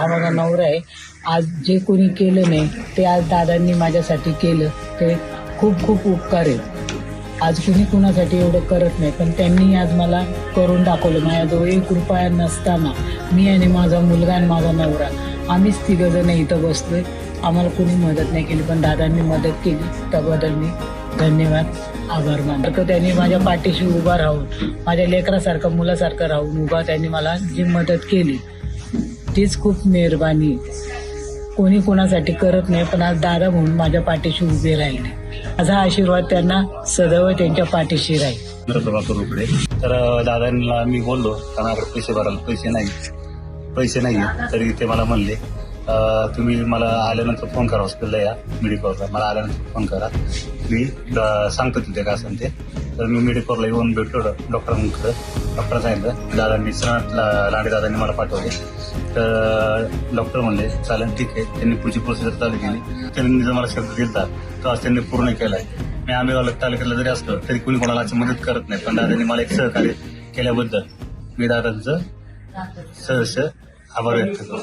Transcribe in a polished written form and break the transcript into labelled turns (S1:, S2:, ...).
S1: हा माझा नवरा आहे. आज जे कोणी केलं नाही ते आज दादांनी माझ्यासाठी केलं, ते खूप खूप उपकार आहेत. आज कुणी कुणासाठी एवढं करत नाही, पण त्यांनी आज मला करून दाखवलं. माझ्याजवळ 1 रुपया नसताना मी आणि माझा मुलगा आणि माझा नवरा आम्हीच 3 जण इथं बसलोय. आम्हाला कुणी मदत नाही केली, पण दादांनी मदत केली. त्याबद्दल मी धन्यवाद, आभार मानतो. त्यांनी माझ्या पाठीशी उभा राहून, माझ्या लेकरासारखं मुलासारखं राहून उभा त्यांनी मला जी मदत केली तीच खूप मेहरबानी. कोणी कोणासाठी करत नाही, पण आज दादा म्हणून माझ्या पाठीशी उभे राहिले. माझा आशीर्वाद त्यांना सदैव त्यांच्या पाठीशी राहील.
S2: प्रभाकर रुपडे. तर दादांना मी बोललो, माझ्याकडे पैसे भरायला पैसे नाही तरी ते मला म्हणले तुम्ही मला आल्यानंतर फोन करा, हॉस्पिटलला या मेडिकलला, मला आल्यानंतर फोन करा, मी सांगतो तिथे काय असेल ते. तर मी मेडिकलला येऊन भेटलो डॉक्टरांकडे. डॉक्टर सांगितलं दादांनी लांडे दादांनी मला पाठवले. तर डॉक्टर म्हणले चालेल ठीक आहे. त्यांनी पुढची प्रोसिजर चालू केली. त्यांनी जर मला शब्द दिला तो आज त्यांनी पूर्ण केलाय. मी आंबेगाव तालुक्याला जरी असलो तरी कुणी कोणाला मदत करत नाही, पण दादांनी मला एक सहकार्य केल्याबद्दल मी दादांचं सहर्ष आभार व्यक्त करतो.